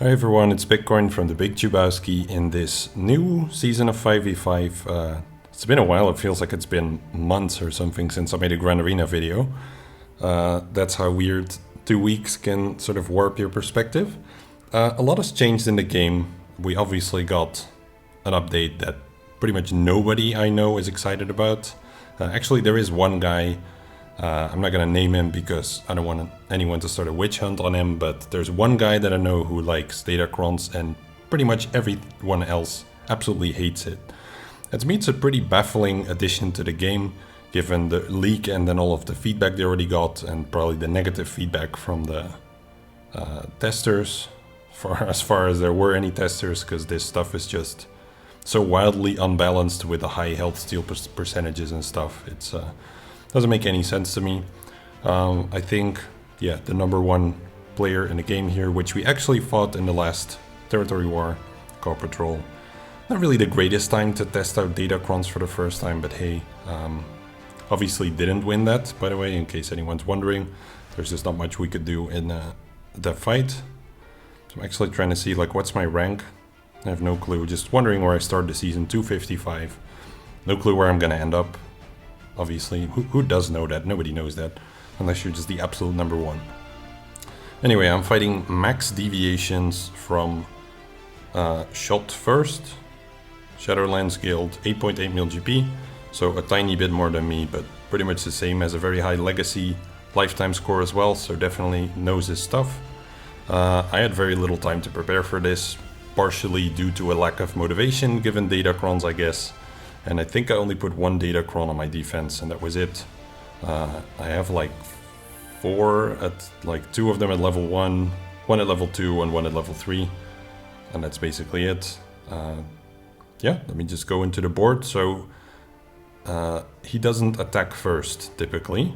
Hi everyone, it's Bitcoin from the Big Chubowski in this new season of 5v5. It's been a while, it feels like it's been months or something since I made a Grand Arena video. That's how weird 2 weeks can sort of warp your perspective. A lot has changed in the game. We obviously got an update that pretty much nobody I know is excited about. Actually, there is one guy. I'm not gonna name him because I don't want anyone to start a witch hunt on him, but there's one guy that I know who likes Datacrons and pretty much everyone else absolutely hates it. And to me it's a pretty baffling addition to the game, given the leak and then all of the feedback they already got and probably the negative feedback from the testers, as far as there were any testers, because this stuff is just so wildly unbalanced with the high health steal percentages and stuff. It's doesn't make any sense to me. I think, yeah, the number one player in the game here, which we actually fought in the last territory war, Core Patrol. Not really the greatest time to test out Datacrons for the first time, but hey, obviously didn't win that, by the way, in case anyone's wondering. There's just not much we could do in that fight. So I'm actually trying to see, like, what's my rank? I have no clue, just wondering where I start the season, 255. No clue where I'm gonna end up. Obviously, who does know that? Nobody knows that, unless you're just the absolute number one. Anyway, I'm fighting max deviations from Shot First, Shadowlands Guild, 8.8 mil GP, so a tiny bit more than me, but pretty much the same, as a very high legacy lifetime score as well, so definitely knows his stuff. I had very little time to prepare for this, partially due to a lack of motivation given Datacrons, I guess. And I think I only put one Datacron on my defense, and that was it. I have like 4 at, like 2 of them at level 1, 1 at level 2, and 1 at level 3. And that's basically it. Yeah, let me just go into the board. So he doesn't attack first, typically.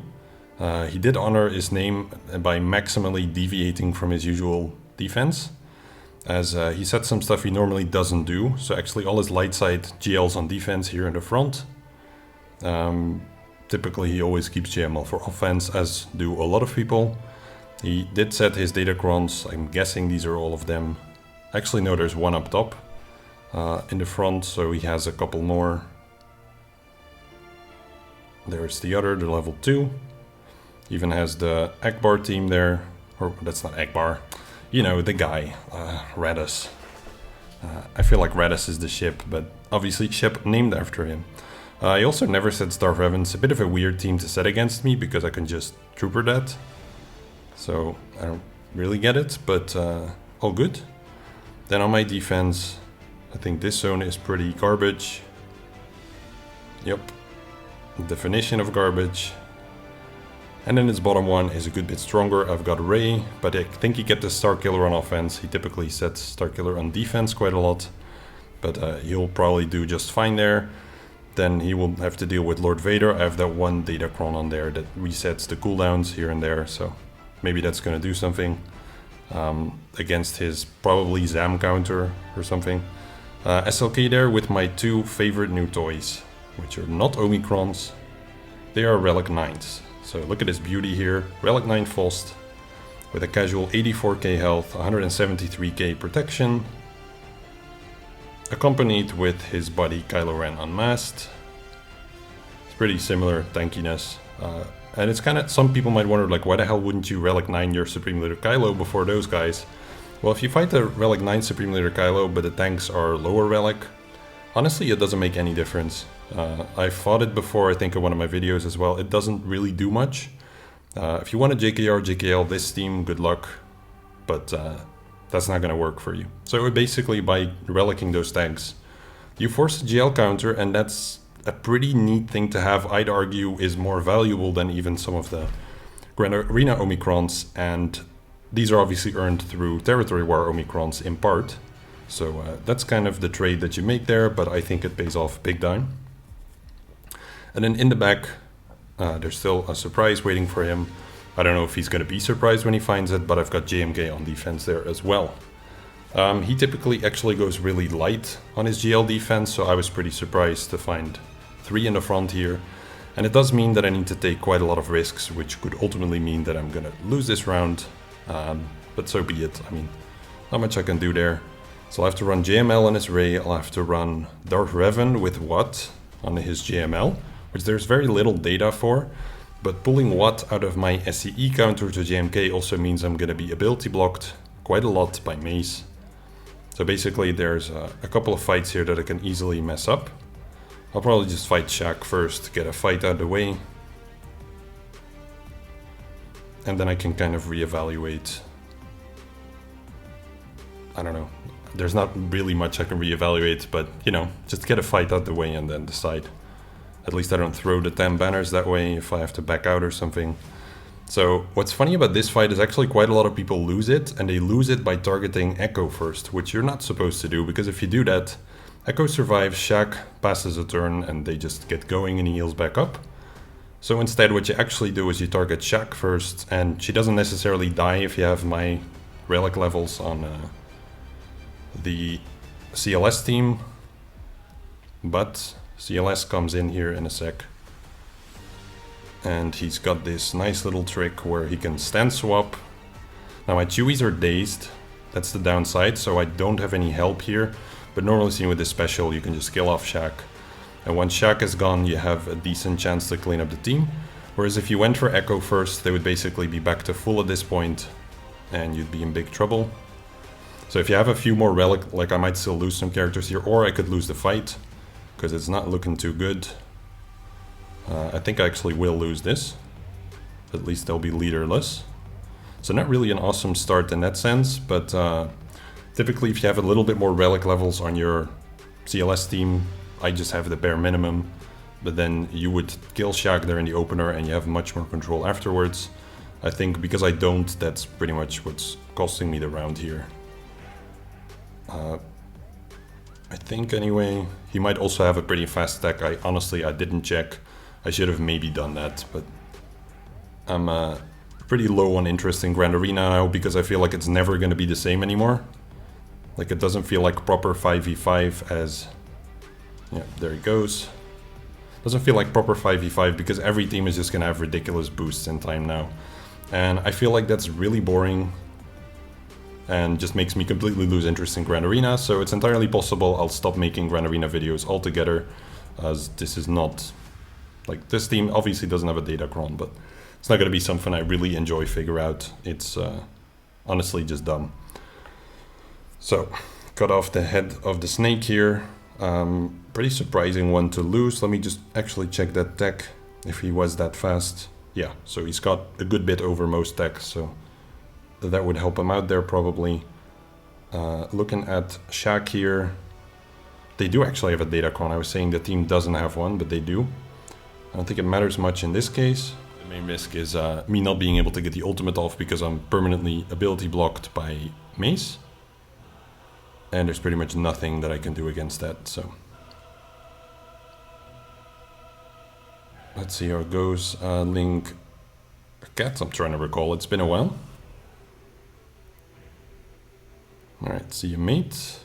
He did honor his name by maximally deviating from his usual defense, as he said some stuff he normally doesn't do. So actually all his light side GLs on defense here in the front. Typically he always keeps GML for offense, as do a lot of people. He did set his Datacrons, I'm guessing these are all of them. Actually no, there's one up top in the front, so he has a couple more. There's the other, the level 2. Even has the Akbar team there, or that's not Akbar. You know, the guy, Radis. I feel like Radis is the ship, but obviously ship named after him. I also never said Starve Evans, a bit of a weird team to set against me, because I can just trooper that. So I don't really get it, but all good. Then on my defense, I think this zone is pretty garbage. Yep, definition of garbage. And then his bottom one is a good bit stronger. I've got Ray, but I think he gets the Star Killer on offense. He typically sets Star Killer on defense quite a lot, but he'll probably do just fine there. Then he will have to deal with Lord Vader. I have that one Datacron on there that resets the cooldowns here and there, so maybe that's going to do something against his probably Zam counter or something. SLK there with my 2 favorite new toys, which are not Omicrons. They are Relic 9s. So look at this beauty here, Relic 9 Fost, with a casual 84k health, 173k protection, accompanied with his buddy Kylo Ren unmasked. It's pretty similar tankiness, and it's kind of, some people might wonder, like, why the hell wouldn't you Relic 9 your Supreme Leader Kylo before those guys? Well, if you fight the Relic 9 Supreme Leader Kylo, but the tanks are lower Relic, honestly it doesn't make any difference. I fought it before, I think in one of my videos as well. It doesn't really do much. If you want a JKR, JKL this team, good luck. But that's not going to work for you. So basically by relicking those tanks, you force a GL counter, and that's a pretty neat thing to have. I'd argue is more valuable than even some of the Grand Arena Omicrons. And these are obviously earned through Territory War Omicrons in part. So that's kind of the trade that you make there, but I think it pays off big time. And then in the back, there's still a surprise waiting for him. I don't know if he's going to be surprised when he finds it, but I've got JMK on defense there as well. He typically actually goes really light on his GL defense, so I was pretty surprised to find 3 in the front here. And it does mean that I need to take quite a lot of risks, which could ultimately mean that I'm going to lose this round. But so be it. I mean, not much I can do there. So I'll have to run JML on his Ray, I'll have to run Darth Revan with Watt on his JML, which there's very little data for, but pulling Watt out of my SCE counter to JMK also means I'm going to be ability blocked quite a lot by Mace. So basically there's a couple of fights here that I can easily mess up. I'll probably just fight Shaq first, get a fight out of the way, and then I can kind of reevaluate. I don't know. There's not really much I can reevaluate, but you know, just get a fight out the way and then decide. At least I don't throw the 10 banners that way if I have to back out or something. So what's funny about this fight is actually quite a lot of people lose it, and they lose it by targeting Echo first, which you're not supposed to do, because if you do that, Echo survives, Shaq passes a turn, and they just get going and he heals back up. So instead what you actually do is you target Shaq first, and she doesn't necessarily die if you have my relic levels on the CLS team, but CLS comes in here in a sec, and he's got this nice little trick where he can stand swap. Now my Chewies are dazed, that's the downside, so I don't have any help here, but normally seen with this special you can just kill off Shaq, and once Shaq is gone you have a decent chance to clean up the team, whereas if you went for Echo first they would basically be back to full at this point and you'd be in big trouble. So if you have a few more relic, like I might still lose some characters here, or I could lose the fight, because it's not looking too good. I think I actually will lose this. At least they'll be leaderless. So not really an awesome start in that sense, but typically if you have a little bit more relic levels on your CLS team, I just have the bare minimum, but then you would kill Shaq there in the opener and you have much more control afterwards. I think because I don't, that's pretty much what's costing me the round here. I think anyway, he might also have a pretty fast stack. I didn't check. I should have maybe done that, but I'm pretty low on interest in Grand Arena now because I feel like it's never going to be the same anymore. Like it doesn't feel like proper 5v5 as... Yeah, there he goes. Doesn't feel like proper 5v5 because every team is just going to have ridiculous boosts in time now. And I feel like that's really boring and just makes me completely lose interest in Grand Arena, so it's entirely possible I'll stop making Grand Arena videos altogether, as this is not... Like, this team obviously doesn't have a Datacron, but it's not going to be something I really enjoy figure out. It's honestly just dumb. So, cut off the head of the snake here. Pretty surprising one to lose. Let me just actually check that tech, if he was that fast. Yeah, so he's got a good bit over most techs, so that would help him out there probably. Looking at Shaq here, they do actually have a Datacron. I was saying the team doesn't have one, but they do. I don't think it matters much in this case. The main risk is me not being able to get the ultimate off because I'm permanently ability blocked by Mace. And there's pretty much nothing that I can do against that, so. Let's see how it goes. Link Cat, I'm trying to recall, it's been a while. Alright, see you mate.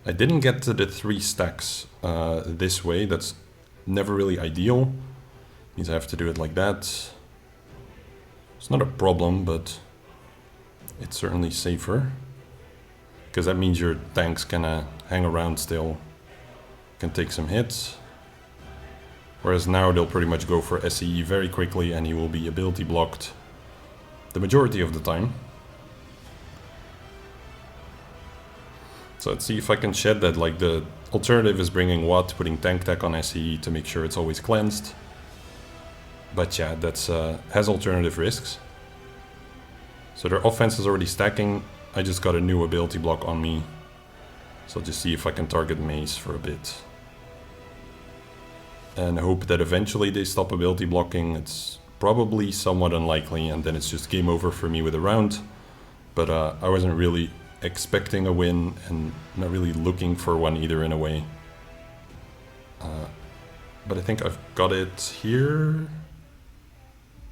I didn't get to the 3 stacks this way, that's never really ideal. Means I have to do it like that. It's not a problem, but it's certainly safer. Because that means your tanks can hang around still, can take some hits. Whereas now they'll pretty much go for SCE very quickly and he will be ability blocked the majority of the time. So let's see if I can shed that. Like, the alternative is bringing Watt, putting tank tech on SCE to make sure it's always cleansed. But yeah, that's has alternative risks. So their offense is already stacking. I just got a new ability block on me. So I'll just see if I can target Mace for a bit. And hope that eventually they stop ability blocking. It's probably somewhat unlikely, and then it's just game over for me with a round. But I wasn't really expecting a win and not really looking for one either in a way. But I think I've got it here.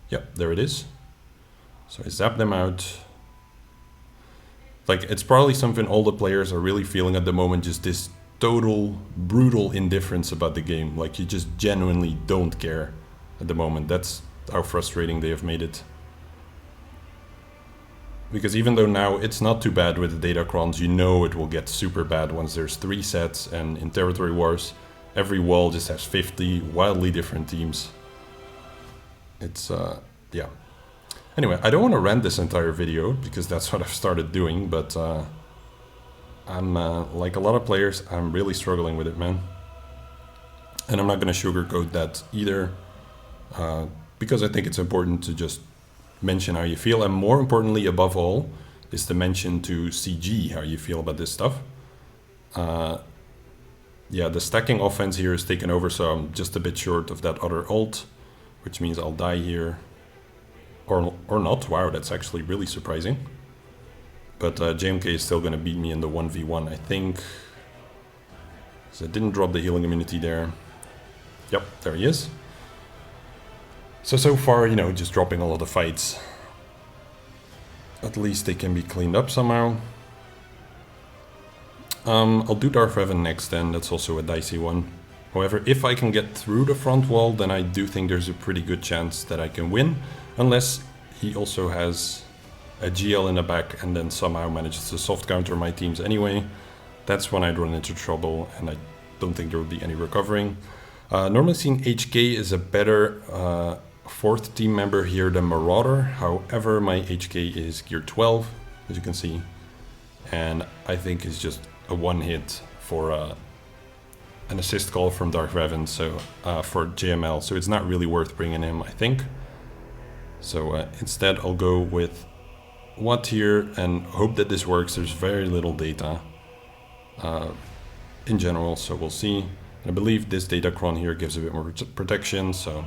Yep, there it is. So I zap them out. Like, it's probably something all the players are really feeling at the moment, just this total brutal indifference about the game. Like, you just genuinely don't care at the moment. That's how frustrating they have made it. Because even though now it's not too bad with the Datacrons, you know it will get super bad once there's 3 sets, and in Territory Wars, every wall just has 50 wildly different teams. It's, yeah. Anyway, I don't want to rant this entire video, because that's what I've started doing, but I'm, like a lot of players, I'm really struggling with it, man. And I'm not going to sugarcoat that either, because I think it's important to just mention how you feel, and more importantly, above all, is to mention to CG how you feel about this stuff. Yeah, the stacking offense here is taken over, so I'm just a bit short of that other ult, which means I'll die here. Or not. Wow, that's actually really surprising. But JMK is still going to beat me in the 1v1, I think. So I didn't drop the healing immunity there. Yep, there he is. So far, you know, just dropping a lot of fights. At least they can be cleaned up somehow. I'll do Darth Revan next then, that's also a dicey one. However, if I can get through the front wall, then I do think there's a pretty good chance that I can win. Unless he also has a GL in the back and then somehow manages to soft counter my teams anyway. That's when I'd run into trouble, and I don't think there would be any recovering. Normally seen HK is a better 4th team member here than Marauder. However, my HK is gear 12, as you can see. And I think it's just a one hit for an assist call from Darth Revan, so for JML. So it's not really worth bringing him, I think. So instead I'll go with Watt here and hope that this works. There's very little data in general, so we'll see. I believe this Datacron here gives a bit more protection, so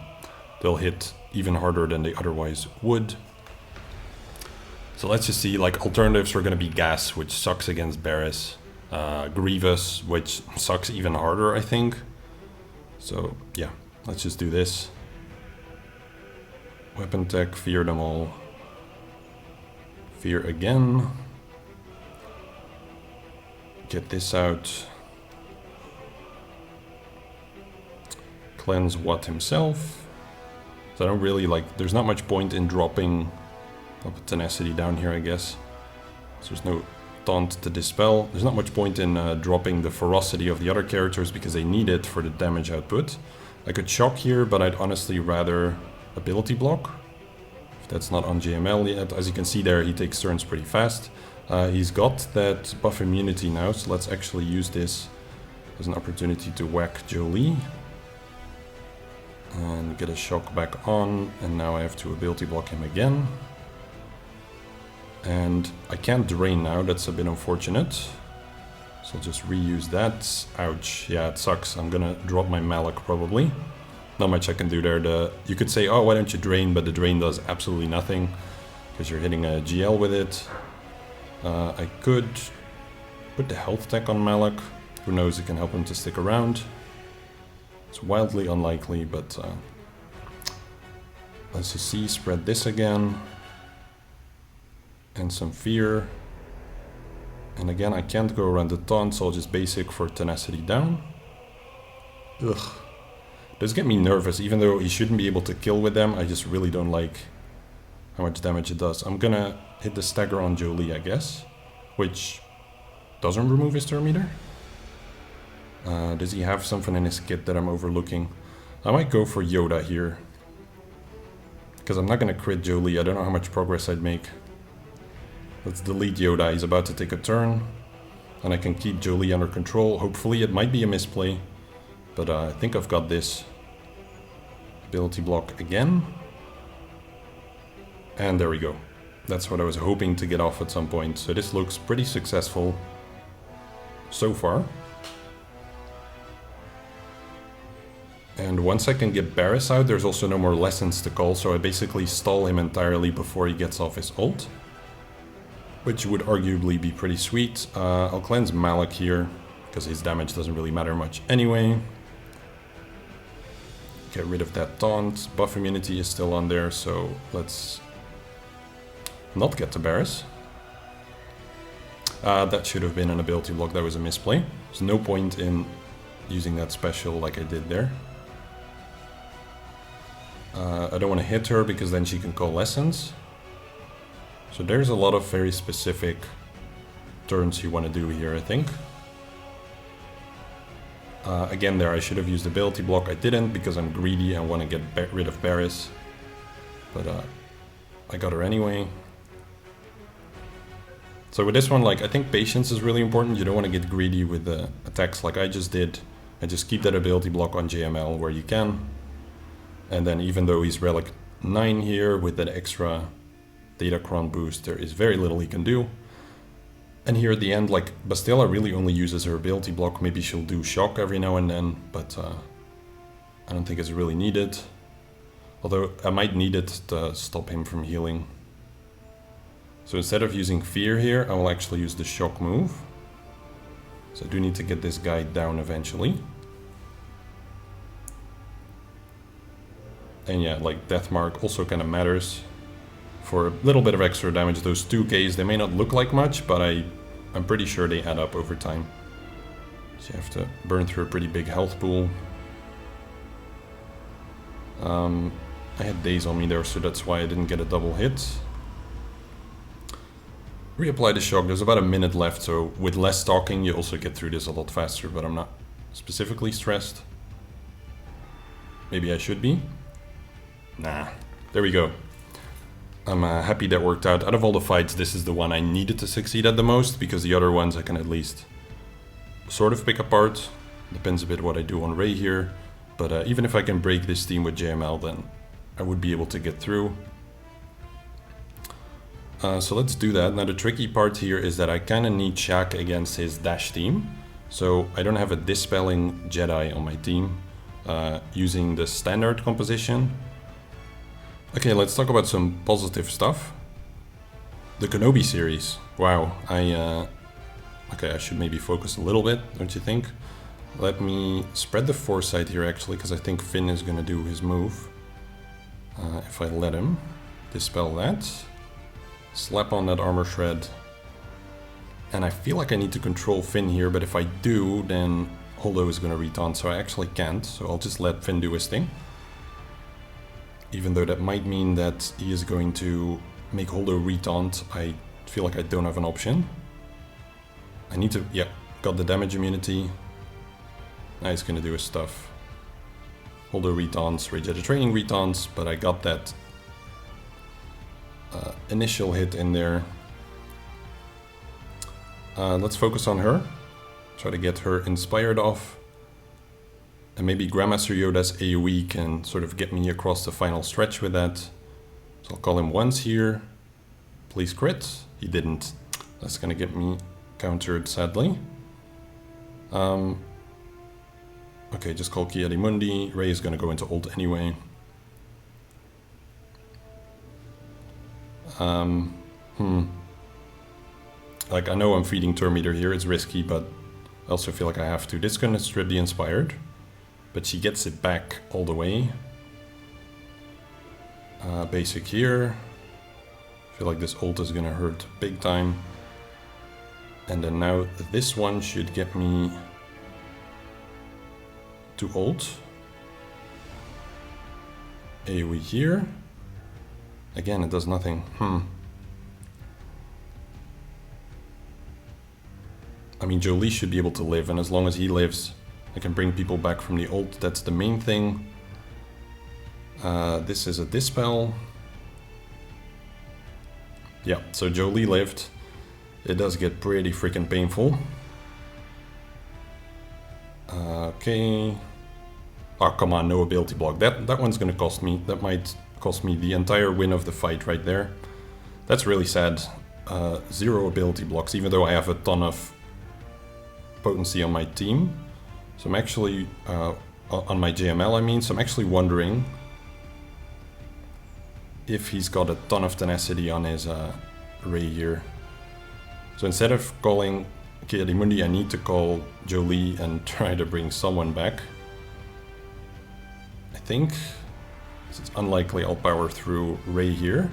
they'll hit even harder than they otherwise would. So let's just see, like alternatives are going to be Gas, which sucks against Barris, Grievous, which sucks even harder, I think. So yeah, let's just do this. Weapon tech, fear them all. Fear again. Get this out. Cleanse Watt himself. So I don't really like, there's not much point in dropping. I'll put Tenacity down here, I guess. So there's no taunt to dispel. There's not much point in dropping the ferocity of the other characters because they need it for the damage output. I could shock here, but I'd honestly rather ability block. If that's not on JML yet. As you can see there, he takes turns pretty fast. He's got that buff immunity now, so let's actually use this as an opportunity to whack Jolie. And get a shock back on, and now I have to ability block him again. And I can't drain now, that's a bit unfortunate. So I'll just reuse that. Ouch, yeah, it sucks. I'm gonna drop my Malak probably. Not much I can do there. You could say, oh, why don't you drain? But the drain does absolutely nothing because you're hitting a GL with it. I could put the health tech on Malak. Who knows, it can help him to stick around. It's wildly unlikely, but let's just see, spread this again. And some fear. And again, I can't go around the taunt, so I'll just basic for tenacity down. Ugh. Does get me nervous, even though he shouldn't be able to kill with them. I just really don't like how much damage it does. I'm gonna hit the stagger on Jolie, I guess. Which doesn't remove his turn meter. Does he have something in his kit that I'm overlooking? I might go for Yoda here. Because I'm not gonna crit Jolie, I don't know how much progress I'd make. Let's delete Yoda, he's about to take a turn. And I can keep Jolie under control. Hopefully it might be a misplay. But I think I've got this. Ability block again. And there we go. That's what I was hoping to get off at some point. So this looks pretty successful so far. And once I can get Barris out, there's also no more lessons to call. So I basically stall him entirely before he gets off his ult. Which would arguably be pretty sweet. I'll cleanse Malak here, because his damage doesn't really matter much anyway. Get rid of that taunt. Buff immunity is still on there, so let's not get to Barris. That should have been an ability block, that was a misplay. There's no point in using that special like I did there. I don't want to hit her because then she can call lessons. So there's a lot of very specific turns you want to do here, I think. Again, there I should have used ability block. I didn't because I'm greedy and want to get rid of Barris. But I got her anyway. So with this one, like, I think patience is really important. You don't want to get greedy with the attacks like I just did. And just keep that ability block on JML where you can. And then even though he's relic 9 here with that extra Datacron boost, there is very little he can do. And here at the end, like, Bastilla really only uses her ability block. Maybe she'll do shock every now and then, but I don't think it's really needed. Although I might need it to stop him from healing. So instead of using fear here, I will actually use the shock move. So I do need to get this guy down eventually. And yeah, like Death Mark also kind of matters. For a little bit of extra damage, those 2Ks, they may not look like much, but I'm pretty sure they add up over time. So you have to burn through a pretty big health pool. I had days on me there, so that's why I didn't get a double hit. Reapply the shock, there's about a minute left, so with less talking you also get through this a lot faster, but I'm not specifically stressed. Maybe I should be. Nah, there we go. I'm happy that worked out. Out of all the fights, this is the one I needed to succeed at the most, because the other ones I can at least sort of pick apart. Depends a bit what I do on Ray here, but even if I can break this team with JML, then I would be able to get through. So let's do that. Now the tricky part here is that I kind of need Shaq against his dash team. So I don't have a Dispelling Jedi on my team using the standard composition. Okay, let's talk about some positive stuff. The Kenobi series. Wow, okay, I should maybe focus a little bit, don't you think? Let me spread the foresight here actually, because I think Finn is going to do his move. If I let him dispel that. Slap on that armor shred. And I feel like I need to control Finn here, but if I do, then Holdo is going to retaunt, so I actually can't. So I'll just let Finn do his thing. Even though that might mean that he is going to make Holdo retaunt, I feel like I don't have an option. I need to, yeah, got the damage immunity. Now he's going to do his stuff. Holdo retaunts, Rage at the Training retaunts, but I got that initial hit in there. Let's focus on her. Try to get her inspired off. And maybe Grandmaster Yoda's AoE can sort of get me across the final stretch with that. So I'll call him once here. Please crit. He didn't. That's gonna get me countered, sadly. Okay, just call Ki-Adi-Mundi. Ray is gonna go into ult anyway. Like, I know I'm feeding Termeter here, it's risky, but I also feel like I have to. This is gonna strip the Inspired, but she gets it back all the way. Basic here. I feel like this ult is gonna hurt big time. And then now this one should get me to ult. AoE here. Again, it does nothing. I mean, Jolie should be able to live, and as long as he lives, I can bring people back from the ult. That's the main thing. This is a Dispel. Yeah, so Jolie lived. It does get pretty freaking painful. Okay. Oh, come on, no ability block. That one's gonna cost me. That might cost me the entire win of the fight right there. That's really sad. 0 ability blocks, even though I have a ton of potency on my team. So I'm actually, on my JML I mean, so I'm actually wondering if he's got a ton of tenacity on his Ray here. So instead of calling Ki-Adi-Mundi, I need to call Jolie and try to bring someone back. I think. It's unlikely I'll power through Ray here.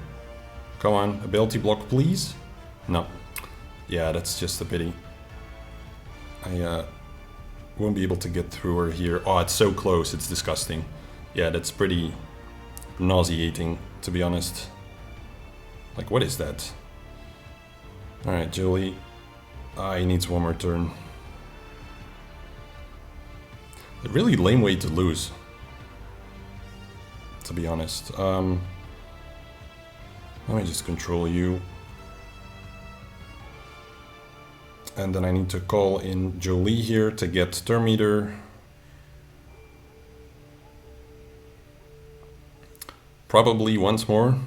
Come on, ability block please. No. Yeah, that's just a pity. I won't be able to get through her here. Oh, it's so close, it's disgusting. Yeah, that's pretty nauseating, to be honest. Like, what is that? Alright, Jolie. He needs one more turn. A really lame way to lose, to be honest. Let me just control you. And then I need to call in Jolie here to get turn meter. Probably once more.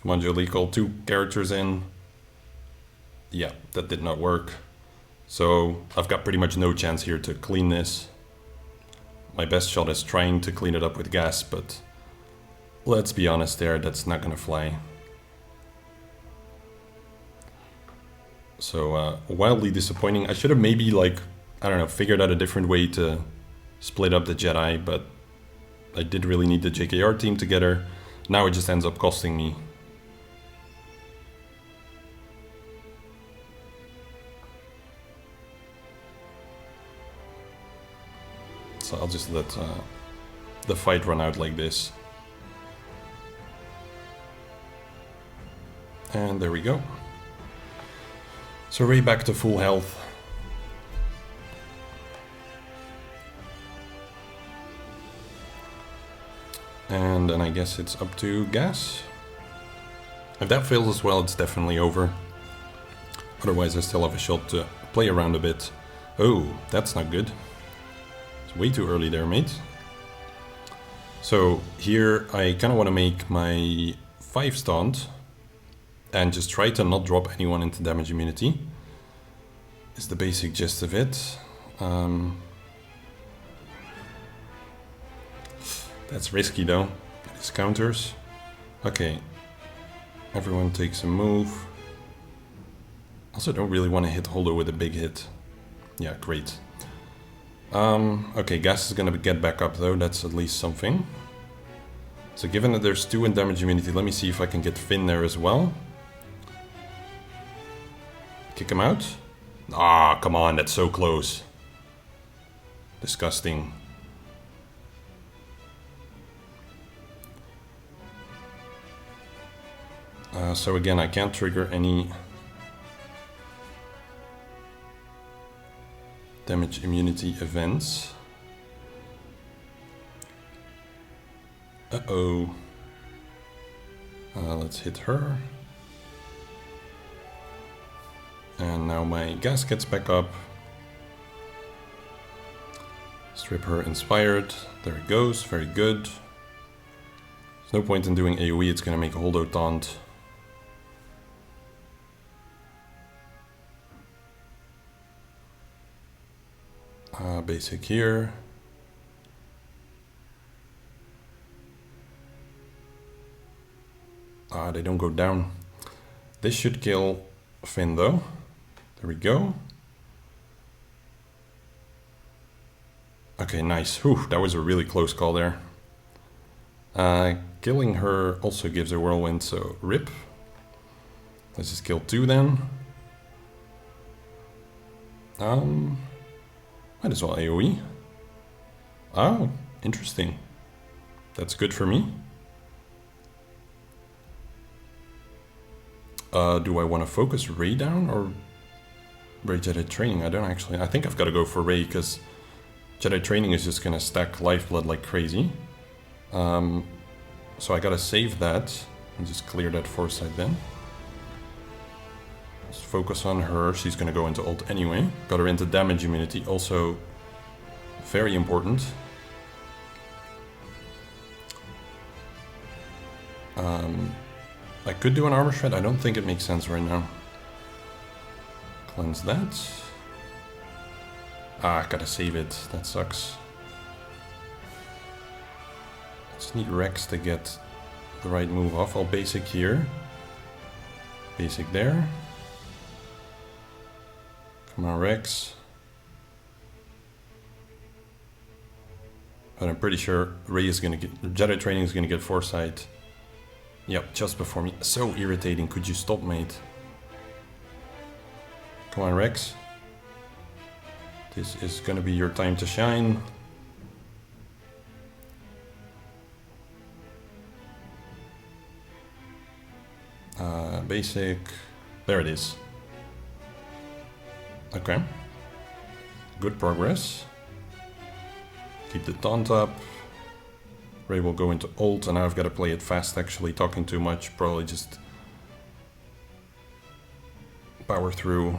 Come on, Jolie, call 2 characters in. Yeah, that did not work. So I've got pretty much no chance here to clean this. My best shot is trying to clean it up with gas, but let's be honest there, that's not gonna fly. So wildly disappointing. I should have maybe, like, I don't know, figured out a different way to split up the Jedi, but I did really need the JKR team together. Now it just ends up costing me. So I'll just let the fight run out like this. And there we go. So Rey back to full health. And then I guess it's up to gas. If that fails as well, it's definitely over. Otherwise I still have a shot to play around a bit. Oh, that's not good. It's way too early there, mate. So here I kind of want to make my 5 stunt and just try to not drop anyone into damage immunity. Is the basic gist of it. That's risky though. These counters. Okay. Everyone takes a move. Also don't really want to hit Holdo with a big hit. Yeah, great. Okay, gas is gonna get back up though, that's at least something. So given that there's 2 in damage immunity, let me see if I can get Finn there as well. Kick him out. Ah, come on, that's so close. Disgusting. So again, I can't trigger any damage immunity events. Uh-oh. Let's hit her. And now my gas gets back up. Strip her inspired. There it goes, very good. There's no point in doing AoE, it's gonna make a Holdo taunt. Basic here. They don't go down. This should kill Finn though. There we go. Okay, nice. Whew, that was a really close call there. Killing her also gives a whirlwind, so rip. Let's just kill 2 then. Might as well AoE. Oh, interesting. That's good for me. Do I want to focus Rey down or Rey Jedi Training? I don't actually. I think I've got to go for Rey because Jedi Training is just gonna stack lifeblood like crazy. So I gotta save that and just clear that foresight then. Let's focus on her. She's gonna go into ult anyway. Got her into damage immunity, also very important. I could do an armor shred. I don't think it makes sense right now. Cleanse that. Ah, gotta save it. That sucks. Just need Rex to get the right move off. I'll basic here. Basic there. Come on, Rex. But I'm pretty sure Rey is gonna get... Jedi Training is gonna get foresight. Yep, just before me. So irritating. Could you stop, mate? Come on, Rex. This is gonna be your time to shine. Basic. There it is. Okay. Good progress. Keep the taunt up. Ray will go into ult, and now I've got to play it fast actually. Talking too much, probably just power through.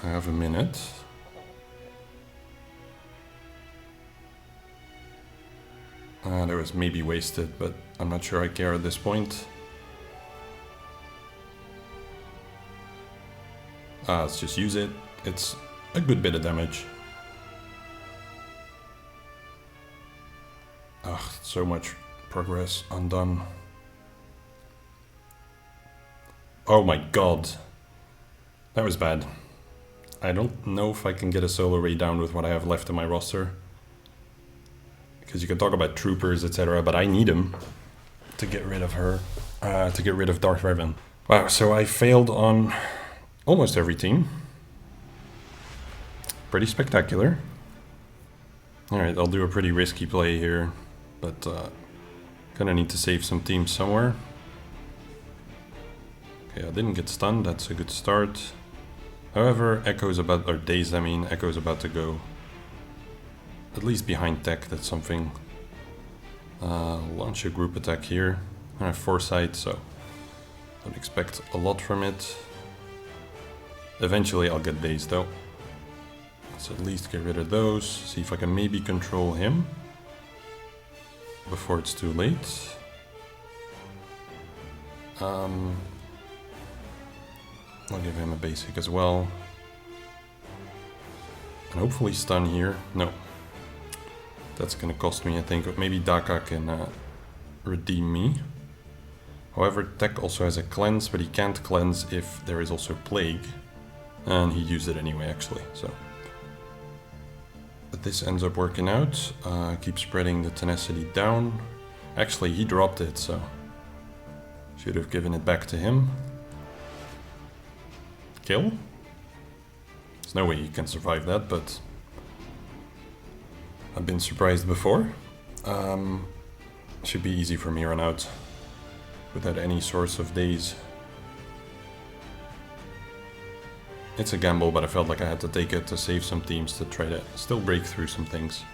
I have a minute. That was maybe wasted, but I'm not sure I care at this point. Let's just use it. It's a good bit of damage. So much progress undone. Oh my god. That was bad. I don't know if I can get a solo Ray down with what I have left in my roster. Because you can talk about troopers, etc., but I need him to get rid of her, to get rid of Darth Revan. Wow, so I failed on almost every team. Pretty spectacular. Alright, I'll do a pretty risky play here, but gonna need to save some teams somewhere. Okay, I didn't get stunned, that's a good start. However, Echo's about, or Daze I mean, Echo's about to go at least behind tech, that's something. Launch a group attack here. I have foresight, so don't expect a lot from it. Eventually I'll get Daze though. Let's at least get rid of those, see if I can maybe control him before it's too late. I'll give him a basic as well. And hopefully stun here. No. That's gonna cost me, I think. Maybe Daka can redeem me. However, Tech also has a cleanse, but he can't cleanse if there is also Plague. And he used it anyway, actually, so. But this ends up working out. Keep spreading the tenacity down. Actually, he dropped it, so should have given it back to him. Kill? There's no way you can survive that, but I've been surprised before. Should be easy for me run out without any source of daze. It's a gamble, but I felt like I had to take it to save some teams to try to still break through some things.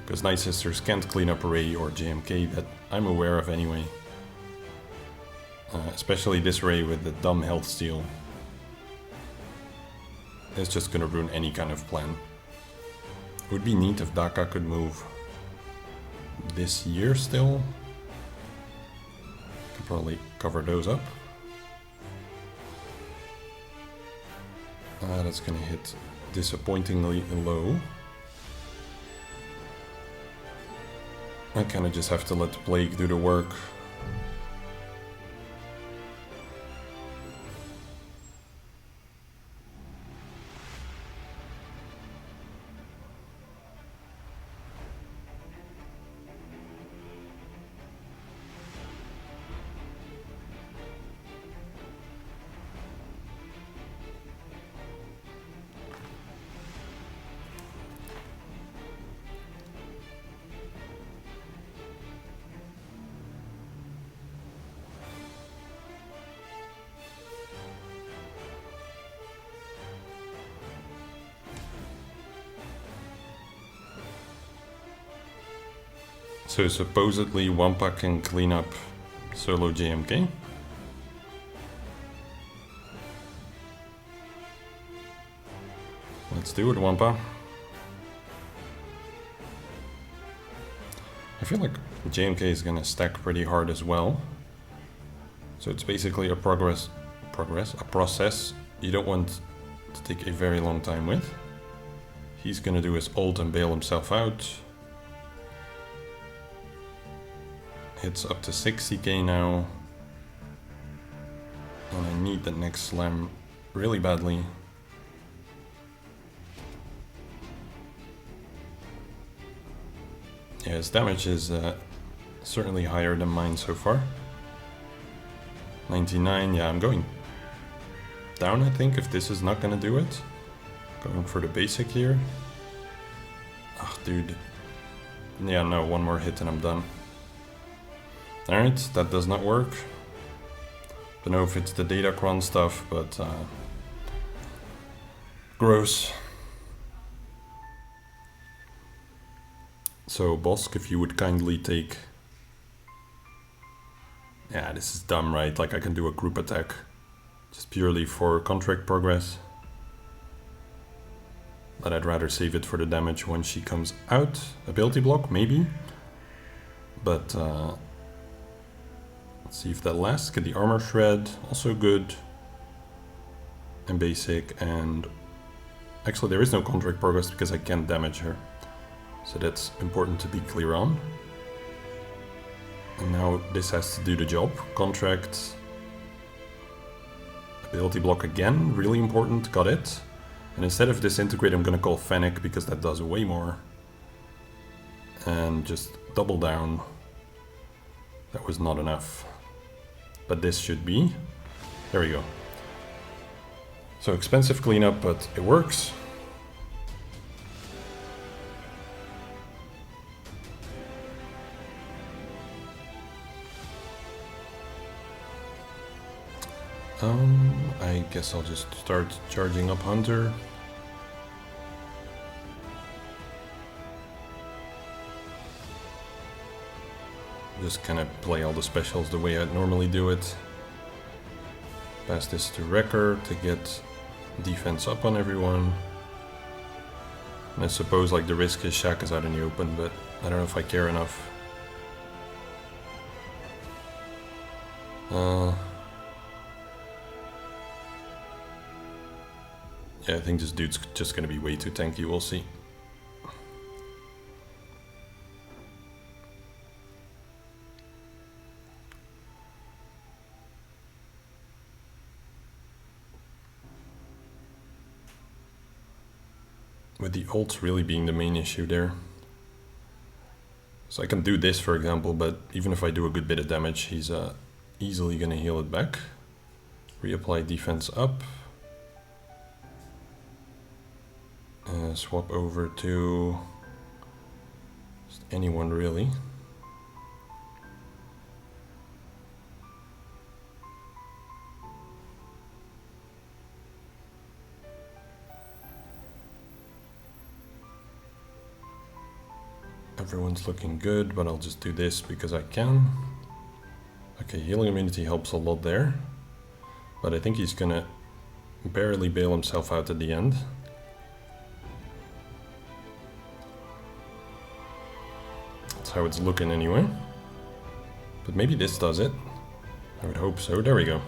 Because Night Sisters can't clean up Ray or JMK that I'm aware of anyway. Especially this Ray with the dumb health steal. It's just gonna ruin any kind of plan. It would be neat if Daka could move this year still. Could probably cover those up. That's gonna hit disappointingly low. I kinda just have to let the Plague do the work. So supposedly Wampa can clean up solo JMK. Let's do it, Wampa. I feel like JMK is gonna stack pretty hard as well. So it's basically a process you don't want to take a very long time with. He's gonna do his ult and bail himself out. Hits up to 60k now. And I need the next slam really badly. Yeah, his damage is certainly higher than mine so far. 99, yeah, I'm going down, I think, if this is not gonna do it. Going for the basic here. Ah, dude. Yeah, no, one more hit and I'm done. Alright, that does not work. Don't know if it's the Datacron stuff, but gross. So, Bosk, if you would kindly take... Yeah, this is dumb, right? Like, I can do a group attack just purely for contract progress. But I'd rather save it for the damage when she comes out. Ability block, maybe. But, let's see if that lasts. Get the armor shred, also good. And basic, and... Actually, there is no contract progress because I can't damage her. So that's important to be clear on. And now this has to do the job. Contract. Ability block again, really important, got it. And instead of disintegrate, I'm gonna call Fennec because that does way more. And just double down. That was not enough. But this should be. There we go. So expensive cleanup, but it works. I guess I'll just start charging up Hunter. Just kind of play all the specials the way I'd normally do it. Pass this to Wrecker to get defense up on everyone. And I suppose like the risk is Shaka's out in the open, but I don't know if I care enough. Yeah, I think this dude's just gonna be way too tanky, we'll see. With the ults really being the main issue there. So I can do this, for example, but even if I do a good bit of damage, he's easily gonna heal it back. Reapply defense up. Swap over to just anyone really. Everyone's looking good, but I'll just do this because I can. Okay, healing immunity helps a lot there. But I think he's gonna barely bail himself out at the end. That's how it's looking anyway. But maybe this does it. I would hope so. There we go.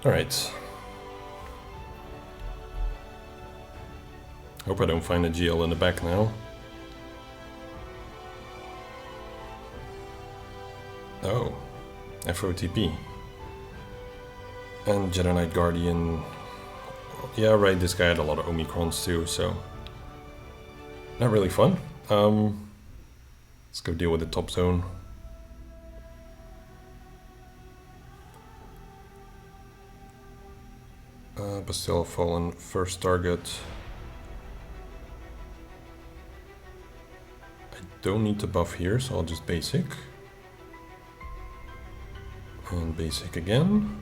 Alright. Hope I don't find a GL in the back now. Oh, FOTP. And Jedi Knight Guardian. Yeah, right, this guy had a lot of Omicrons too, so... Not really fun. Let's go deal with the top zone. Bastille Fallen, first target. I don't need to buff here, so I'll just basic. And basic again.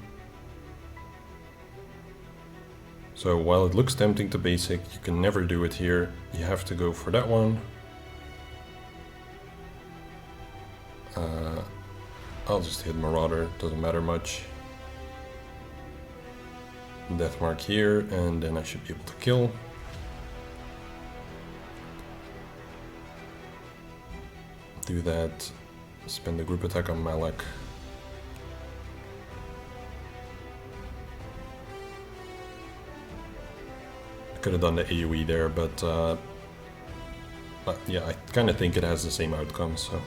So while it looks tempting to basic, you can never do it here. You have to go for that one. I'll just hit Marauder, doesn't matter much. Death mark here, and then I should be able to kill. Do that. Spend the group attack on Malak. Could have done the AoE there, but yeah, I kind of think it has the same outcome, so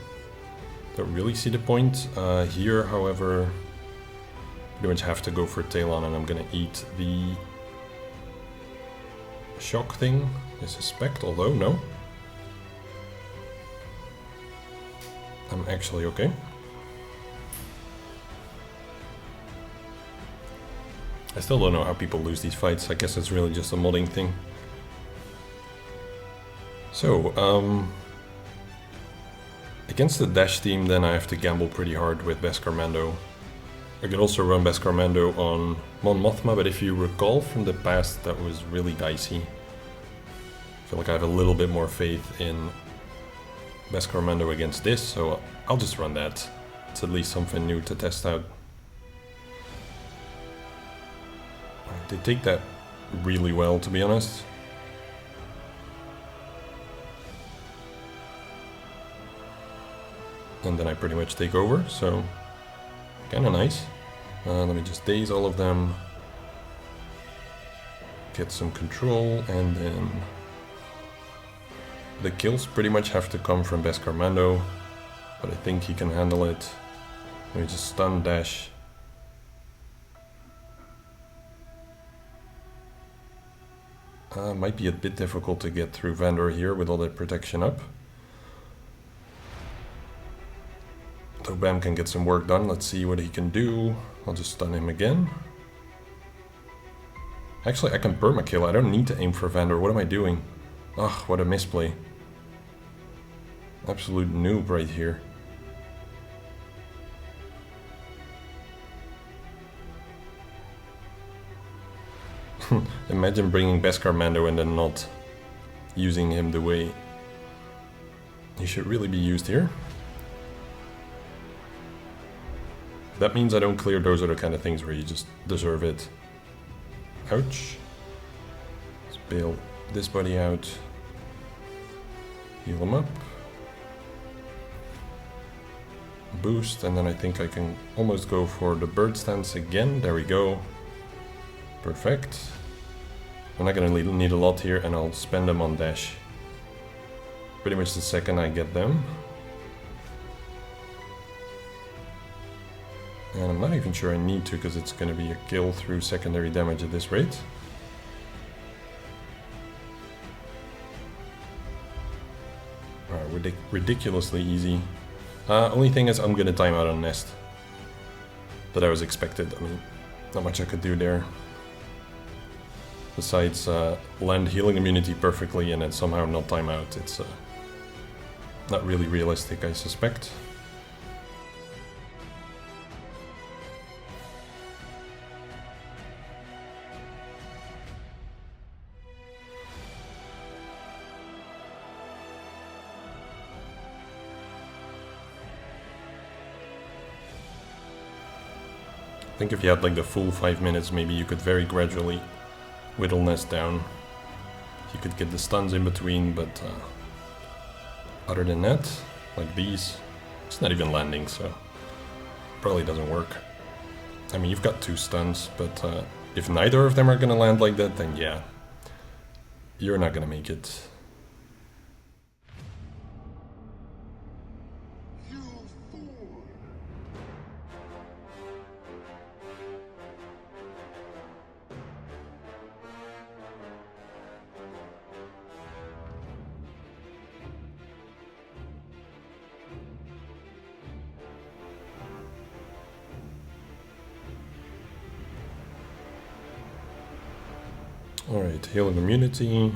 don't really see the point. Here, however, pretty much have to go for Talon, and I'm gonna eat the shock thing, I suspect, although no. I'm actually okay. I still don't know how people lose these fights. I guess it's really just a modding thing. So, Against the dash team, then I have to gamble pretty hard with Beskar Mando. I could also run Beskar Mando on Mon Mothma, but if you recall from the past, that was really dicey. I feel like I have a little bit more faith in Beskar Mando against this, so I'll just run that. It's at least something new to test out. They take that really well, to be honest. And then I pretty much take over, so kinda nice. Let me just daze all of them. Get some control, and then the kills pretty much have to come from Beskar Mando, but I think he can handle it. Let me just stun dash. Might be a bit difficult to get through Vandor here with all that protection up. So Bam can get some work done. Let's see what he can do. I'll just stun him again. Actually, I can permakill. I don't need to aim for Vandor. What am I doing? Ugh, what a misplay. Absolute noob right here. Imagine bringing Beskar Mando and then not using him the way he should really be used here. That means I don't clear. Those are the kind of things where you just deserve it. Ouch. Let's bail this buddy out. Heal him up. Boost, and then I think I can almost go for the bird stance again. There we go. Perfect. I'm not gonna need a lot here, and I'll spend them on dash. Pretty much the second I get them. And I'm not even sure I need to, because it's gonna be a kill through secondary damage at this rate. Alright, ridiculously easy. Only thing is I'm gonna time out on Nest. That I was expected. I mean, not much I could do there. Besides land healing immunity perfectly and then somehow not time out. It's not really realistic, I suspect. I think if you had like the full 5 minutes, maybe you could very gradually whittle Nest down. You could get the stuns in between, but other than that, like these, it's not even landing, so probably doesn't work. I mean, you've got 2 stuns, but if neither of them are gonna land like that, then yeah, you're not gonna make it. Alright, healing immunity.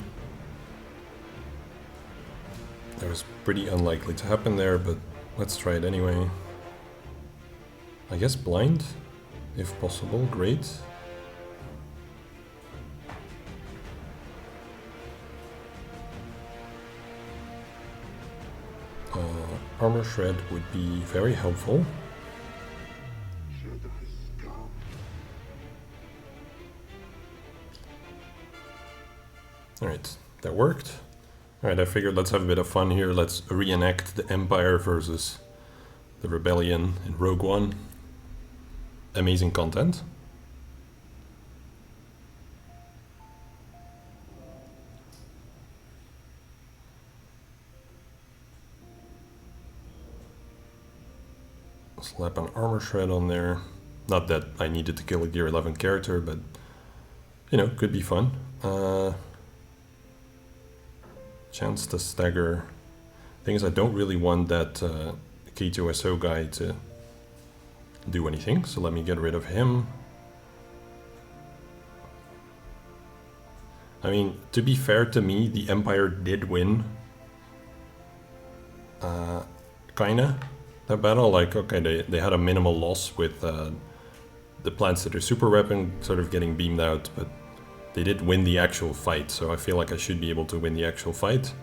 That was pretty unlikely to happen there, but let's try it anyway. I guess blind, if possible, great. Armor shred would be very helpful. Alright, that worked. Alright, I figured let's have a bit of fun here. Let's reenact the Empire versus the Rebellion in Rogue One. Amazing content. Slap an armor shred on there. Not that I needed to kill a Gear 11 character, but you know, could be fun. Chance to stagger. Thing is, I don't really want that K2SO guy to do anything, so let me get rid of him. I mean, to be fair to me, the Empire did win kinda, that battle. Like, okay, they had a minimal loss with the plants that are super weapon sort of getting beamed out, but they did win the actual fight, so I feel like I should be able to win the actual fight.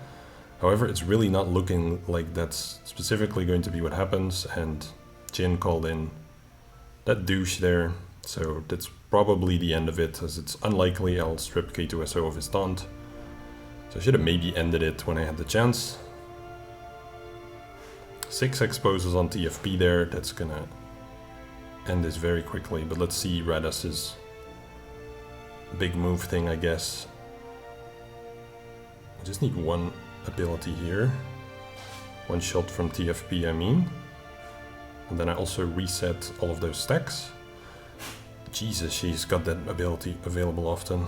However, it's really not looking like that's specifically going to be what happens, and Jin called in that douche there, so that's probably the end of it, as it's unlikely I'll strip K2SO of his taunt. So I should have maybe ended it when I had the chance. 6 exposes on TFP there, that's gonna end this very quickly, but let's see Radas's big move thing, I guess. I just need one ability here. One shot from TFP, I mean. And then I also reset all of those stacks. Jesus, she's got that ability available often.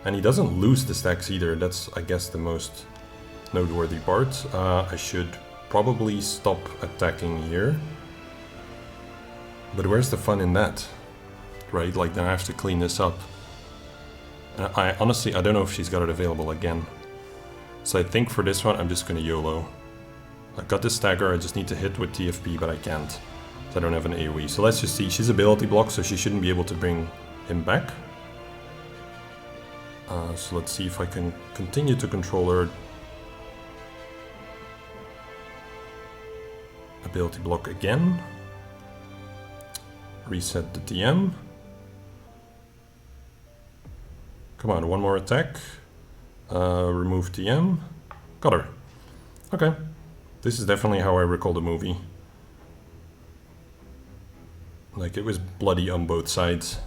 And he doesn't lose the stacks either, that's, I guess, the most noteworthy part. I should probably stop attacking here. But where's the fun in that? Right, like now I have to clean this up. And I honestly, I don't know if she's got it available again. So I think for this one, I'm just gonna YOLO. I've got the stagger, I just need to hit with TFP, but I can't. So I don't have an AoE. So let's just see, she's ability blocked, so she shouldn't be able to bring him back. So let's see if I can continue to control her. Ability block again. Reset the TM. Come on, one more attack. Remove TM. Got her. Okay. This is definitely how I recall the movie. Like, it was bloody on both sides.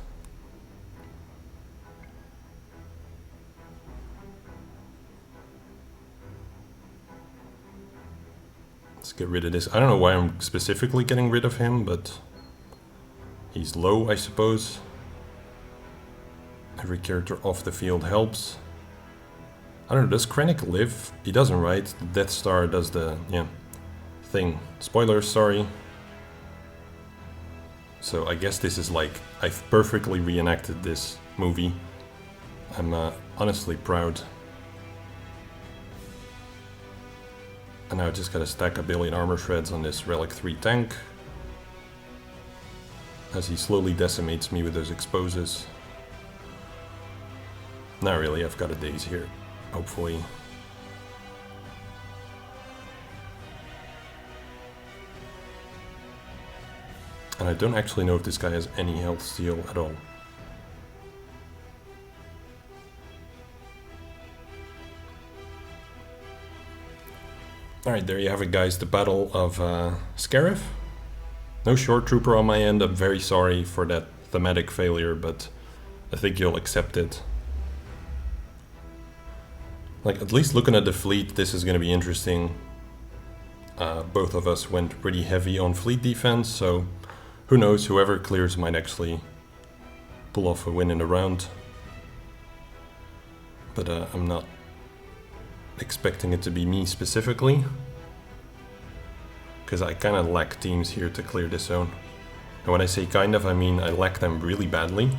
Let's get rid of this. I don't know why I'm specifically getting rid of him, but he's low, I suppose. Every character off the field helps. I don't know, does Krennic live? He doesn't, right? The Death Star does the, thing. Spoilers, sorry. So I guess this is like, I've perfectly reenacted this movie. I'm honestly proud. And now I just gotta stack a billion armor shreds on this Relic 3 tank. As he slowly decimates me with those exposes. Not really, I've got a daze here, hopefully. And I don't actually know if this guy has any health steal at all. Alright, there you have it, guys, the Battle of Scarif. No short trooper on my end, I'm very sorry for that thematic failure, but I think you'll accept it. Like, at least looking at the fleet, this is going to be interesting. Both of us went pretty heavy on fleet defense, so who knows, whoever clears might actually pull off a win in the round. But I'm not expecting it to be me specifically, because I kind of lack teams here to clear this zone. And when I say kind of, I mean I lack them really badly.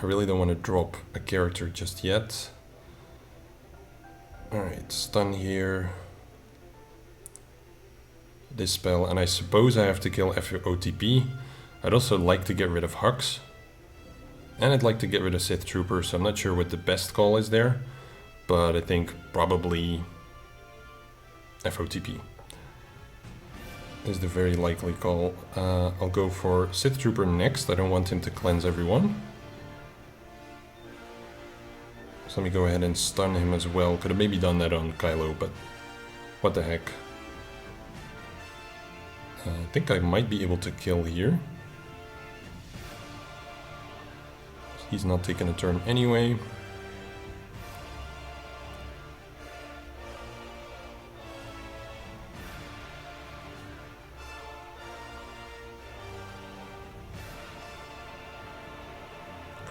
I really don't want to drop a character just yet. Alright, stun here. This spell, and I suppose I have to kill FOTP. I'd also like to get rid of Hux. And I'd like to get rid of Sith Trooper, so I'm not sure what the best call is there. But I think probably FOTP is the very likely call. I'll go for Sith Trooper next. I don't want him to cleanse everyone. So let me go ahead and stun him as well. Could have maybe done that on Kylo, but what the heck. I think I might be able to kill here. He's not taking a turn anyway.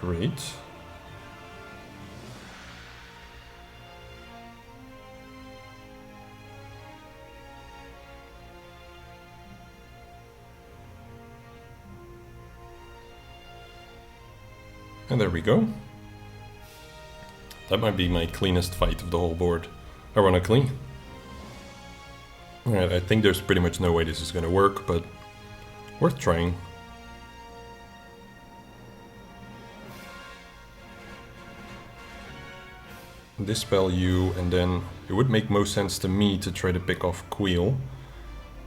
Great. And there we go. That might be my cleanest fight of the whole board, ironically. Alright, I think there's pretty much no way this is gonna work, but worth trying. Dispel you, and then it would make most sense to me to try to pick off Queel.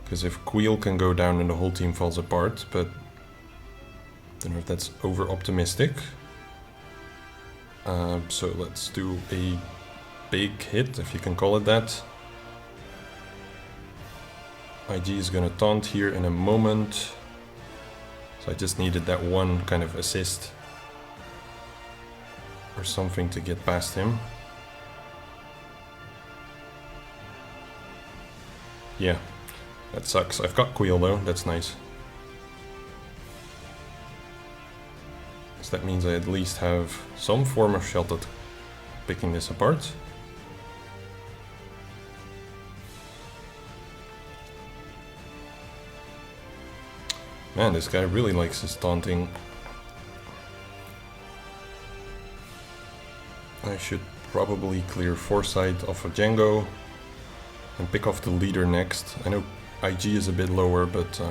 Because if Queel can go down, then the whole team falls apart, but I don't know if that's over-optimistic. So let's do a big hit, if you can call it that. IG is gonna taunt here in a moment. So I just needed that one kind of assist or something to get past him. Yeah, that sucks. I've got Queel though, that's nice. So that means I at least have some form of shot at picking this apart. Man, this guy really likes his taunting. I should probably clear Foresight off of Django and pick off the leader next. I know IG is a bit lower, but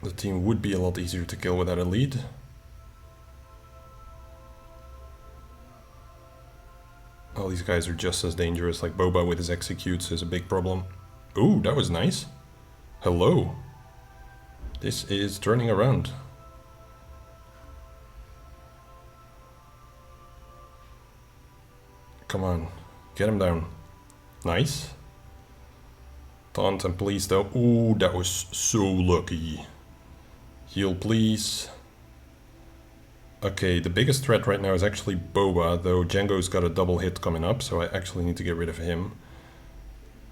the team would be a lot easier to kill without a lead. All these guys are just as dangerous, like Boba with his executes is a big problem. Ooh, that was nice. Hello. This is turning around. Come on, get him down. Nice. Taunt and please though. Ooh, that was so lucky. Heal please. Okay, the biggest threat right now is actually Boba, though Django's got a double hit coming up, so I actually need to get rid of him.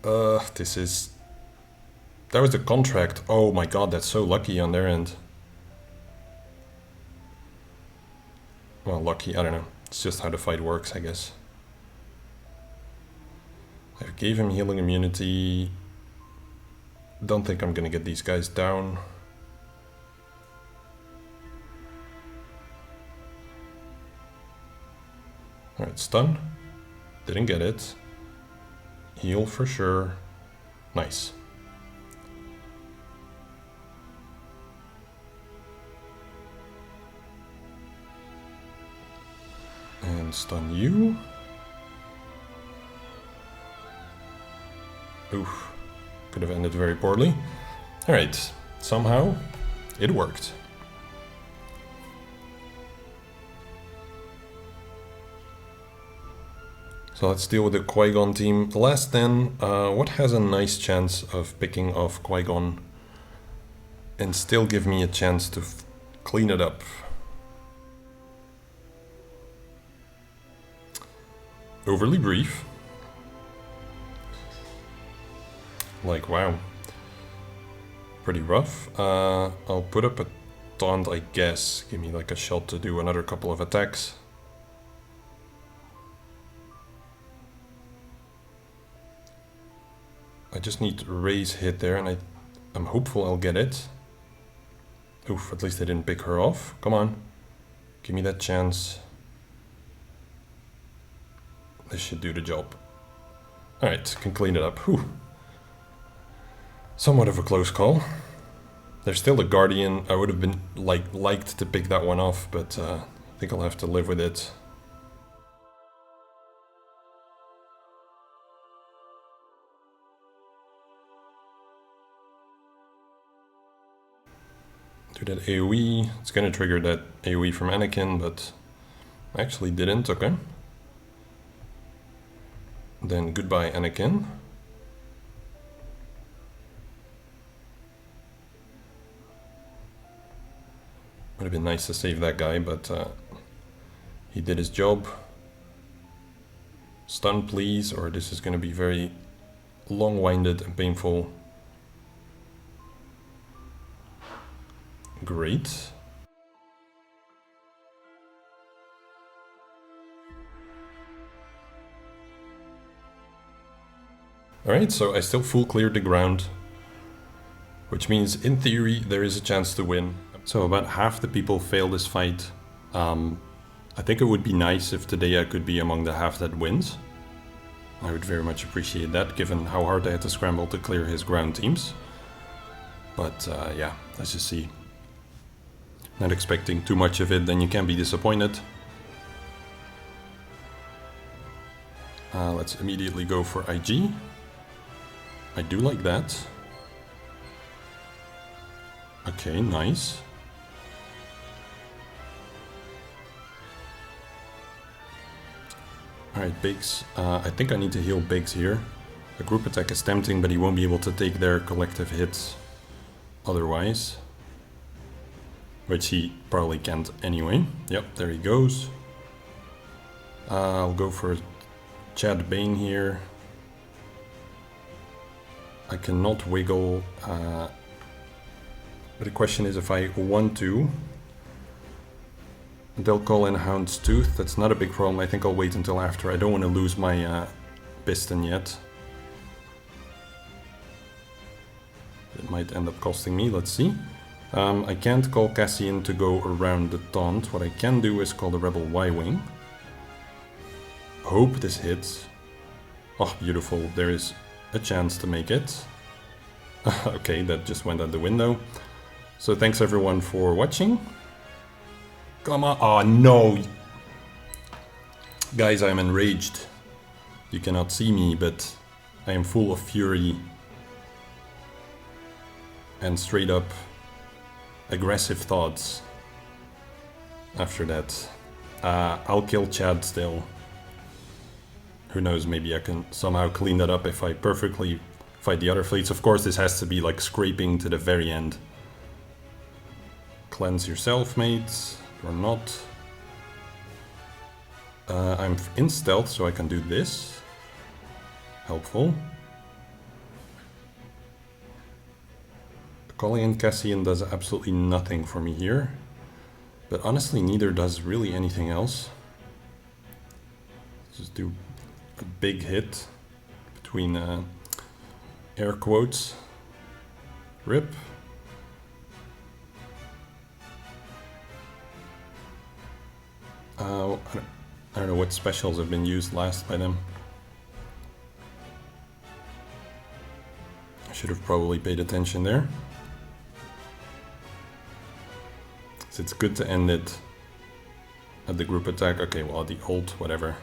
This is... That was the contract. Oh my god, that's so lucky on their end. Well, lucky, I don't know. It's just how the fight works, I guess. I gave him healing immunity. Don't think I'm gonna get these guys down. Alright, stun. Didn't get it. Heal for sure. Nice. And stun you. Oof. Could have ended very poorly. Alright, somehow it worked. So let's deal with the Qui-Gon team. The last 10, what has a nice chance of picking off Qui-Gon and still give me a chance to clean it up? Overly brief. Like, wow. Pretty rough. I'll put up a taunt, I guess. Give me like a shot to do another couple of attacks. I just need to raise hit there, and I'm hopeful I'll get it. Oof, at least I didn't pick her off. Come on. Give me that chance. This should do the job. Alright, can clean it up. Whew. Somewhat of a close call. There's still a Guardian. I would have been liked to pick that one off, but I think I'll have to live with it. Do that AoE. It's gonna trigger that AoE from Anakin, but actually didn't. Okay. Then goodbye, Anakin. Would have been nice to save that guy, but he did his job. Stun, please, or this is gonna be very long-winded and painful. Great. Alright, so I still full cleared the ground which means in theory there is a chance to win. So about half the people fail this fight. I think it would be nice if today I could be among the half that wins. I would very much appreciate that, given how hard I had to scramble to clear his ground teams. But yeah, let's just see. Not expecting too much of it, then you can be disappointed. Let's immediately go for IG. I do like that. Okay, nice. Alright, Biggs. I think I need to heal Biggs here. A group attack is tempting, but he won't be able to take their collective hits otherwise. Which he probably can't anyway. Yep, there he goes. I'll go for Chad Bane here. I cannot wiggle. But the question is if I want to. They'll call in Hound's Tooth. That's not a big problem. I think I'll wait until after. I don't want to lose my piston yet. It might end up costing me. Let's see. I can't call Cassian to go around the taunt. What I can do is call the Rebel Y-Wing. Hope this hits. Oh, beautiful. There is a chance to make it. Okay, that just went out the window. So thanks everyone for watching. Come on. Oh no. Guys, I am enraged. You cannot see me, but I am full of fury. And straight up aggressive thoughts. After that. I'll kill Chad still. Who knows, maybe I can somehow clean that up if I perfectly fight the other fleets. Of course, this has to be like scraping to the very end. Cleanse yourself, mates. Or not. I'm in stealth, so I can do this. Helpful. Calling in Cassian does absolutely nothing for me here. But honestly, neither does really anything else. Just do a big hit between air quotes. Rip. I don't know what specials have been used last by them. I should have probably paid attention there. So it's good to end it at the group attack. Okay, well, the ult, whatever.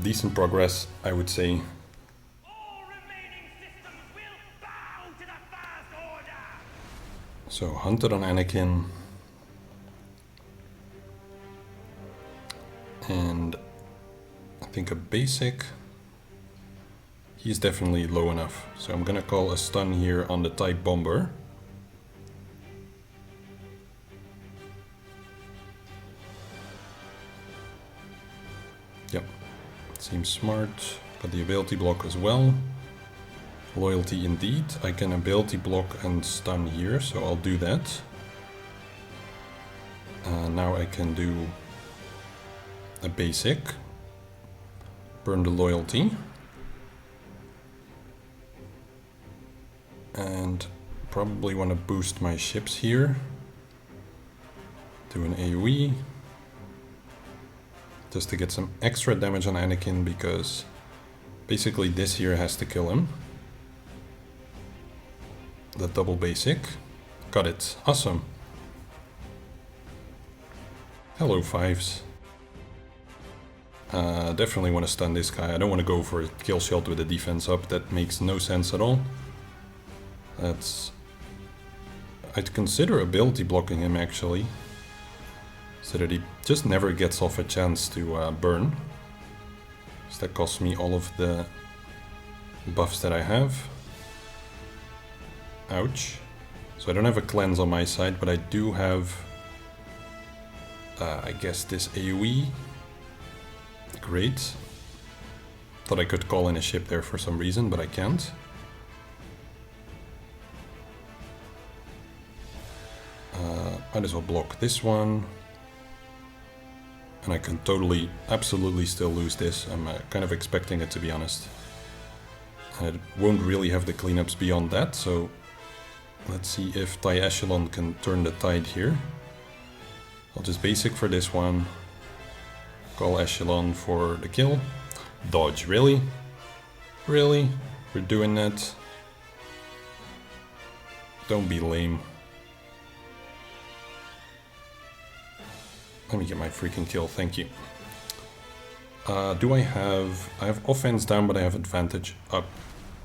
Decent progress, I would say. So, hunted on Anakin. And I think a basic. He's definitely low enough. So I'm gonna call a stun here on the Type Bomber. Yep, seems smart. Got the ability block as well. Loyalty indeed. I can ability block and stun here, so I'll do that. Now I can do a basic. Burn the loyalty. And probably want to boost my ships here. Do an AoE. Just to get some extra damage on Anakin, because basically this here has to kill him. The double basic. Got it. Awesome. Hello, fives. Definitely want to stun this guy. I don't want to go for a kill shot with the defense up. That makes no sense at all. I'd consider ability blocking him actually. So that he just never gets off a chance to burn. So that costs me all of the buffs that I have. Ouch. So I don't have a cleanse on my side, but I do have, I guess, this AoE. Great. Thought I could call in a ship there for some reason, but I can't. Might as well block this one. And I can totally, absolutely still lose this. I'm kind of expecting it, to be honest. And it won't really have the cleanups beyond that, so let's see if Tai Echelon can turn the tide here. I'll just basic for this one. Call Echelon for the kill. Dodge, really? Really? We're doing that? Don't be lame. Let me get my freaking kill, thank you. Do I have offense down, but I have advantage up.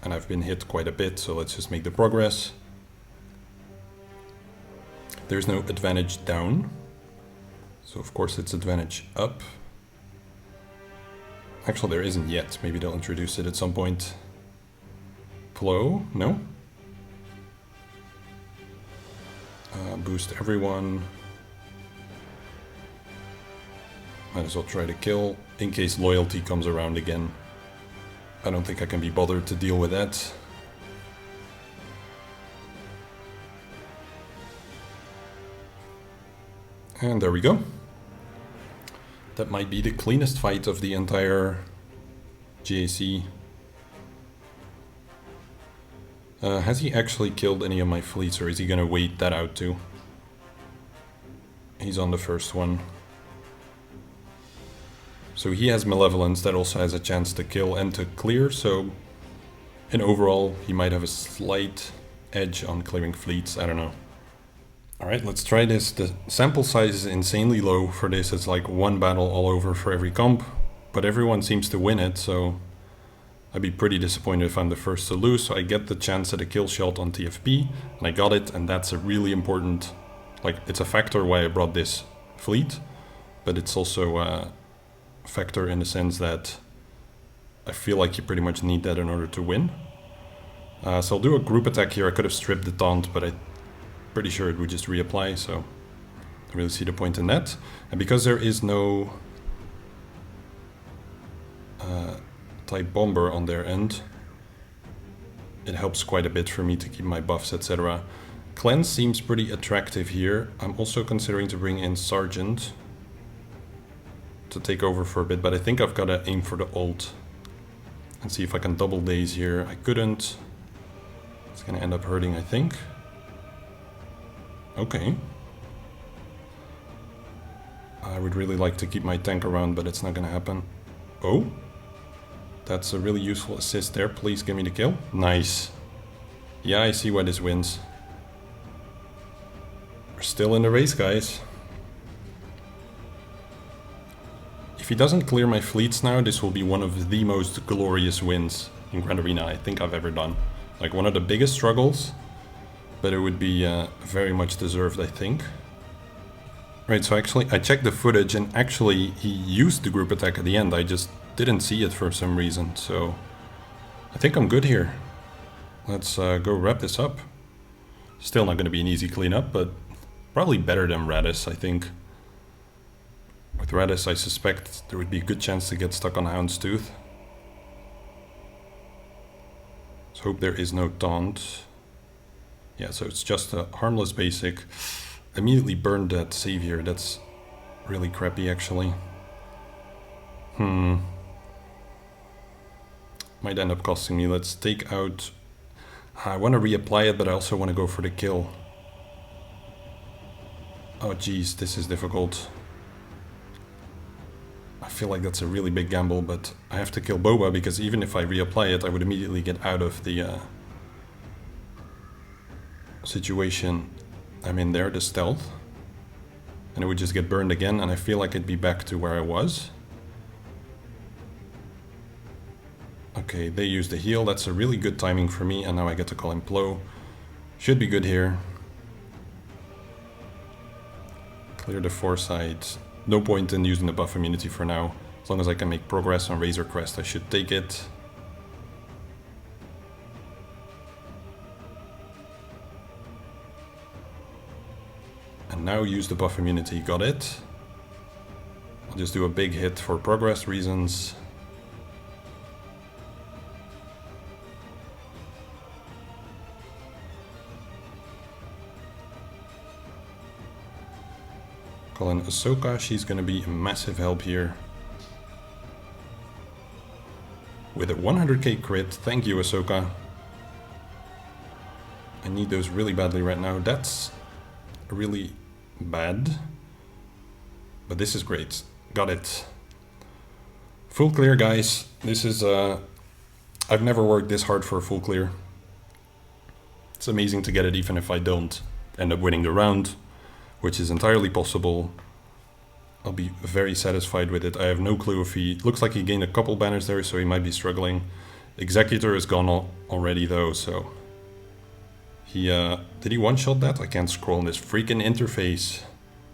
And I've been hit quite a bit, so let's just make the progress. There's no advantage down. So of course it's advantage up. Actually there isn't yet, maybe they'll introduce it at some point. Flow, no? Boost everyone. Might as well try to kill, in case loyalty comes around again. I don't think I can be bothered to deal with that. And there we go. That might be the cleanest fight of the entire GAC. Has he actually killed any of my fleets, or is he gonna wait that out too? He's on the first one. So he has Malevolence, that also has a chance to kill and to clear, so in overall he might have a slight edge on clearing fleets, I don't know. Alright, let's try this. The sample size is insanely low for this, it's like one battle all over for every comp, but everyone seems to win it, so I'd be pretty disappointed if I'm the first to lose. So I get the chance at a kill shot on TFP, and I got it, and that's a really important, like, it's a factor why I brought this fleet, but it's also a factor in the sense that I feel like you pretty much need that in order to win. So I'll do a group attack here. I could have stripped the taunt, but I'm pretty sure it would just reapply, so I don't really see the point in that. And because there is no type bomber on their end, it helps quite a bit for me to keep my buffs, etc. Cleanse seems pretty attractive here. I'm also considering to bring in Sergeant to take over for a bit, but I think I've got to aim for the ult and see if I can double daze here. I couldn't. It's gonna end up hurting, I think. Okay. I would really like to keep my tank around, but it's not gonna happen. Oh, that's a really useful assist there. Please give me the kill. Nice. Yeah, I see why this wins. We're still in the race, guys. If he doesn't clear my fleets now, this will be one of the most glorious wins in Grand Arena I think I've ever done. Like one of the biggest struggles, but it would be very much deserved, I think. Right, so actually I checked the footage, and actually he used the group attack at the end. I just didn't see it for some reason, so I think I'm good here. Let's go wrap this up. Still not going to be an easy cleanup, but probably better than Radis, I think. With Radis, I suspect there would be a good chance to get stuck on Houndstooth. Let's hope there is no taunt. Yeah, so it's just a harmless basic. Immediately burned that Savior. That's really crappy, actually. Might end up costing me. Let's take out... I want to reapply it, but I also want to go for the kill. Oh geez, this is difficult. I feel like that's a really big gamble, but I have to kill Boba, because even if I reapply it, I would immediately get out of the situation I'm in there, the stealth. And it would just get burned again, and I feel like I'd be back to where I was. Okay, they use the heal. That's a really good timing for me, and now I get to call him Plo. Should be good here. Clear the foresight. No point in using the buff immunity for now. As long as I can make progress on Razor Crest, I should take it. And now use the buff immunity. Got it. I'll just do a big hit for progress reasons. Call in Ahsoka, she's gonna be a massive help here. With a 100k crit, thank you Ahsoka. I need those really badly right now. That's really bad. But this is great. Got it. Full clear, guys. This is... I've never worked this hard for a full clear. It's amazing to get it even if I don't end up winning the round, which is entirely possible. I'll be very satisfied with it. I have no clue if he... Looks like he gained a couple banners there, so he might be struggling. Executor is gone already though, so... Did he one-shot that? I can't scroll in this freaking interface.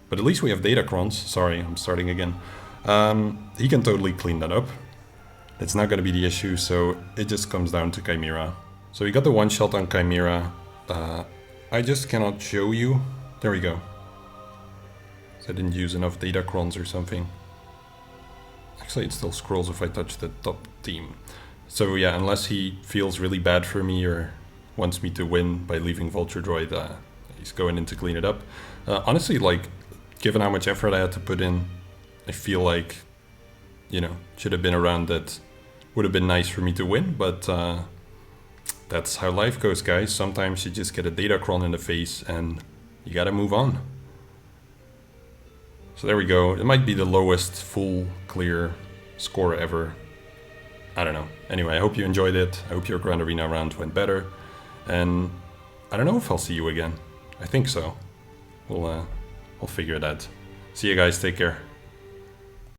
But at least we have Datacrons. Sorry, I'm starting again. He can totally clean that up. That's not going to be the issue, so it just comes down to Chimera. So we got the one-shot on Chimera. I just cannot show you. There we go. So I didn't use enough Datacrons or something. Actually, it still scrolls if I touch the top team. So yeah, unless he feels really bad for me or wants me to win by leaving Vulture Droid, he's going in to clean it up. Honestly, like, given how much effort I had to put in, I feel like, you know, should have been around that would have been nice for me to win, but that's how life goes, guys. Sometimes you just get a Datacron in the face and you gotta move on. So there we go. It might be the lowest full clear score ever. I don't know. Anyway, I hope you enjoyed it. I hope your Grand Arena round went better. And I don't know if I'll see you again. I think so. We'll figure it out. See you guys. Take care.